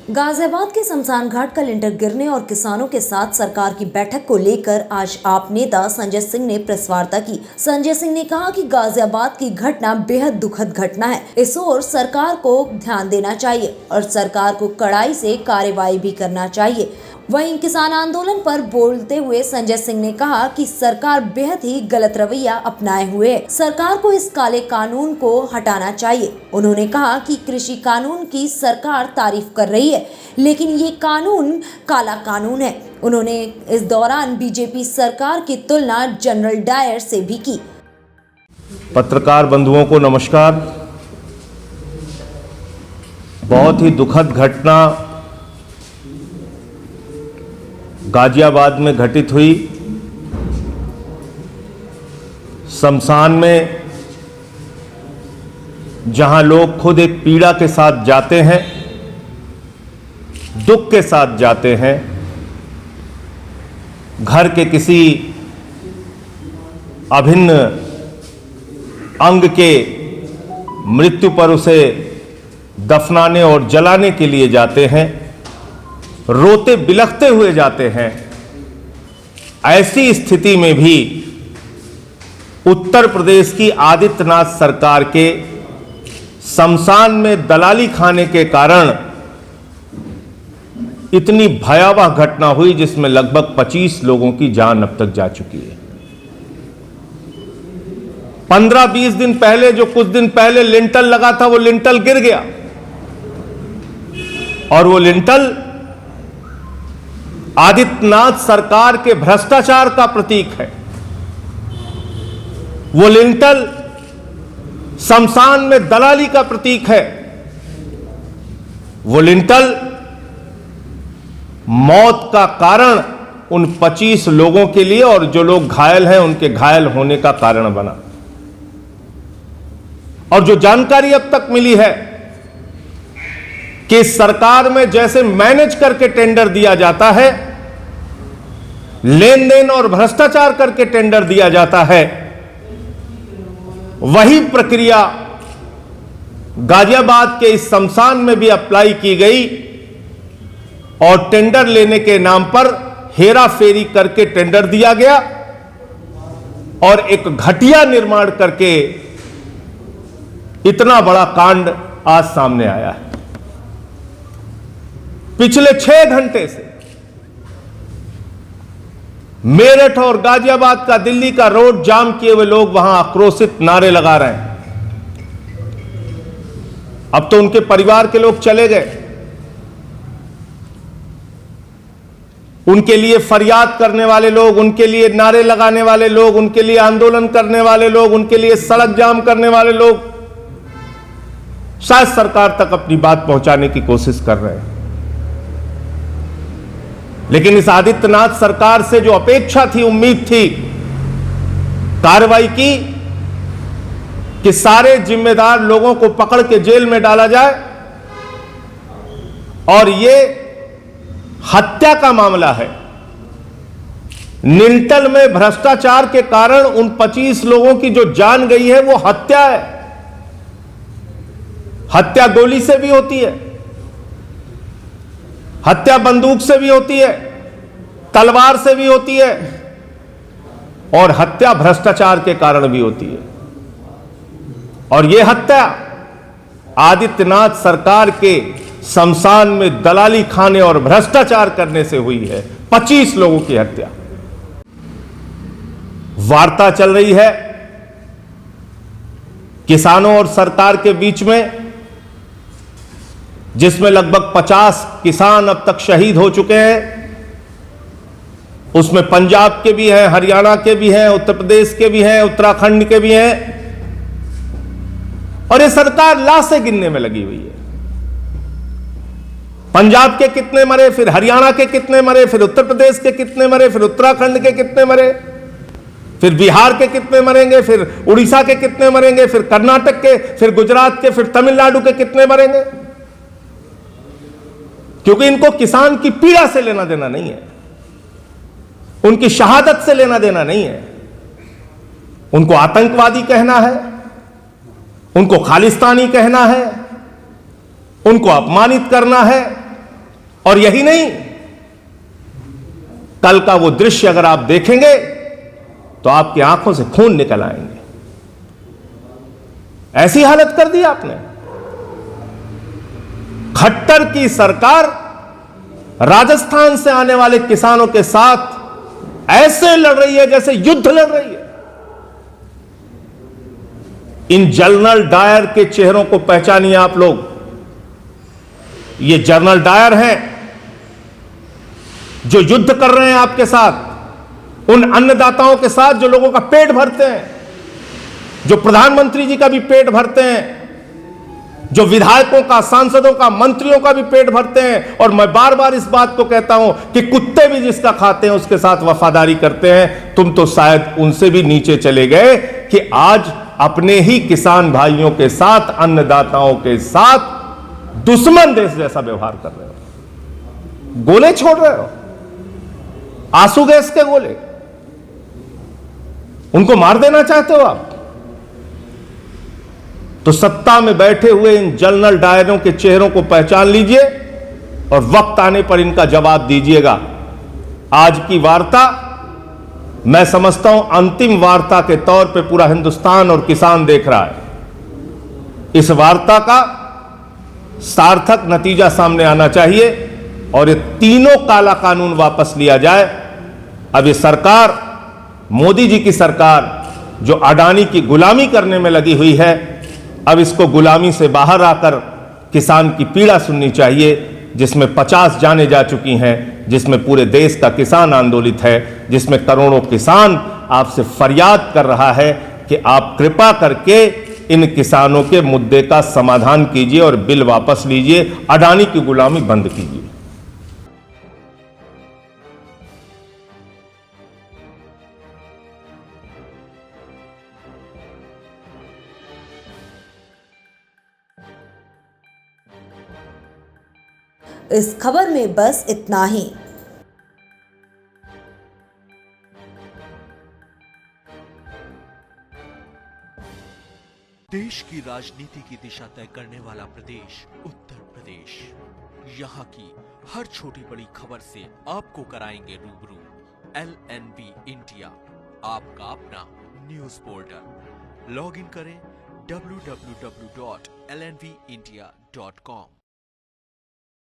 गाजियाबाद के शमशान घाट का लिंटर गिरने और किसानों के साथ सरकार की बैठक को लेकर आज आप नेता संजय सिंह ने प्रेस वार्ता की। संजय सिंह ने कहा कि गाजियाबाद की घटना बेहद दुखद घटना है। इस ओर सरकार को ध्यान देना चाहिए और सरकार को कड़ाई से कार्रवाई भी करना चाहिए। वहीं किसान आंदोलन पर बोलते हुए संजय सिंह ने कहा कि सरकार बेहद ही गलत रवैया अपनाए हुए है। सरकार को इस काले कानून को हटाना चाहिए। उन्होंने कहा कि कृषि कानून की सरकार तारीफ कर रही है, लेकिन ये कानून काला कानून है। उन्होंने इस दौरान बीजेपी सरकार की तुलना जनरल डायर से भी की। पत्रकार बंधुओं को नमस्कार। बहुत ही दुखद घटना गाजियाबाद में घटित हुई। शमशान में जहां लोग खुद एक पीड़ा के साथ जाते हैं, दुख के साथ जाते हैं, घर के किसी अभिन्न अंग के मृत्यु पर उसे दफनाने और जलाने के लिए जाते हैं, रोते बिलखते हुए जाते हैं। ऐसी स्थिति में भी उत्तर प्रदेश की आदित्यनाथ सरकार के शमशान में दलाली खाने के कारण इतनी भयावह घटना हुई जिसमें लगभग 25 लोगों की जान अब तक जा चुकी है। 15-20 दिन पहले, जो कुछ दिन पहले लिंटल लगा था, वो लिंटल गिर गया और वो लिंटल आदित्यनाथ सरकार के भ्रष्टाचार का प्रतीक है। वो लिंटल शमशान में दलाली का प्रतीक है। वो लिंटल मौत का कारण उन 25 लोगों के लिए और जो लोग घायल हैं उनके घायल होने का कारण बना। और जो जानकारी अब तक मिली है कि सरकार में जैसे मैनेज करके टेंडर दिया जाता है, लेन देन और भ्रष्टाचार करके टेंडर दिया जाता है, वही प्रक्रिया गाजियाबाद के इस शमशान में भी अप्लाई की गई और टेंडर लेने के नाम पर हेरा फेरी करके टेंडर दिया गया और एक घटिया निर्माण करके इतना बड़ा कांड आज सामने आया है। पिछले 6 घंटे से मेरठ और गाजियाबाद का, दिल्ली का रोड जाम किए हुए लोग वहां आक्रोशित नारे लगा रहे हैं। अब तो उनके परिवार के लोग चले गए, उनके लिए फरियाद करने वाले लोग, उनके लिए नारे लगाने वाले लोग, उनके लिए आंदोलन करने वाले लोग, उनके लिए सड़क जाम करने वाले लोग शायद सरकार तक अपनी बात पहुंचाने की कोशिश कर रहे हैं। लेकिन इस आदित्यनाथ सरकार से जो अपेक्षा थी, उम्मीद थी कार्रवाई की कि सारे जिम्मेदार लोगों को पकड़ के जेल में डाला जाए और यह हत्या का मामला है। लिंटल में भ्रष्टाचार के कारण उन 25 लोगों की जो जान गई है वो हत्या है। हत्या गोली से भी होती है, हत्या बंदूक से भी होती है, तलवार से भी होती है और हत्या भ्रष्टाचार के कारण भी होती है। और यह हत्या आदित्यनाथ सरकार के शमशान में दलाली खाने और भ्रष्टाचार करने से हुई है। 25 लोगों की हत्या। वार्ता चल रही है किसानों और सरकार के बीच में, जिसमें लगभग 50 किसान अब तक शहीद हो चुके हैं। उसमें पंजाब के भी हैं, हरियाणा के भी हैं, उत्तर प्रदेश के भी हैं, उत्तराखंड के भी हैं। और ये सरकार लाशें गिनने में लगी हुई है। पंजाब के कितने मरे, फिर हरियाणा के कितने मरे, फिर उत्तर प्रदेश के कितने मरे, फिर उत्तराखंड के कितने मरे, फिर बिहार के कितने मरेंगे, फिर उड़ीसा के कितने मरेंगे, फिर कर्नाटक के, फिर गुजरात के, फिर तमिलनाडु के कितने मरेंगे। क्योंकि इनको किसान की पीड़ा से लेना देना नहीं है, उनकी शहादत से लेना देना नहीं है। उनको आतंकवादी कहना है, उनको खालिस्तानी कहना है, उनको अपमानित करना है, और यही नहीं, कल का वो दृश्य अगर आप देखेंगे तो आपकी आंखों से खून निकल आएंगे। ऐसी हालत कर दी आपने। खट्टर की सरकार राजस्थान से आने वाले किसानों के साथ ऐसे लड़ रही है जैसे युद्ध लड़ रही है। इन जनरल डायर के चेहरों को पहचानिए आप लोग। ये जनरल डायर हैं जो युद्ध कर रहे हैं आपके साथ, उन अन्नदाताओं के साथ जो लोगों का पेट भरते हैं, जो प्रधानमंत्री जी का भी पेट भरते हैं, जो विधायकों का, सांसदों का, मंत्रियों का भी पेट भरते हैं। और मैं बार बार इस बात को कहता हूं कि कुत्ते भी जिसका खाते हैं उसके साथ वफादारी करते हैं। तुम तो शायद उनसे भी नीचे चले गए कि आज अपने ही किसान भाइयों के साथ, अन्नदाताओं के साथ दुश्मन देश जैसा व्यवहार कर रहे हो। गोले छोड़ रहे हो, आंसू गैस के गोले, उनको मार देना चाहते हो आप। तो सत्ता में बैठे हुए इन जनरल डायरों के चेहरों को पहचान लीजिए और वक्त आने पर इनका जवाब दीजिएगा। आज की वार्ता मैं समझता हूं अंतिम वार्ता के तौर पे पूरा हिंदुस्तान और किसान देख रहा है। इस वार्ता का सार्थक नतीजा सामने आना चाहिए और ये तीनों काला कानून वापस लिया जाए। अब ये सरकार, मोदी जी की सरकार, जो अडानी की गुलामी करने में लगी हुई है, अब इसको गुलामी से बाहर आकर किसान की पीड़ा सुननी चाहिए, जिसमें 50 जानें जा चुकी हैं, जिसमें पूरे देश का किसान आंदोलित है, जिसमें करोड़ों किसान आपसे फरियाद कर रहा है कि आप कृपा करके इन किसानों के मुद्दे का समाधान कीजिए और बिल वापस लीजिए, अडानी की गुलामी बंद कीजिए। इस खबर में बस इतना ही। देश की राजनीति की दिशा तय करने वाला प्रदेश उत्तर प्रदेश। यहाँ की हर छोटी बड़ी खबर से आपको कराएंगे रूबरू। LNV इंडिया, आपका अपना न्यूज पोर्टल। लॉग इन करें www.lnvindia.com।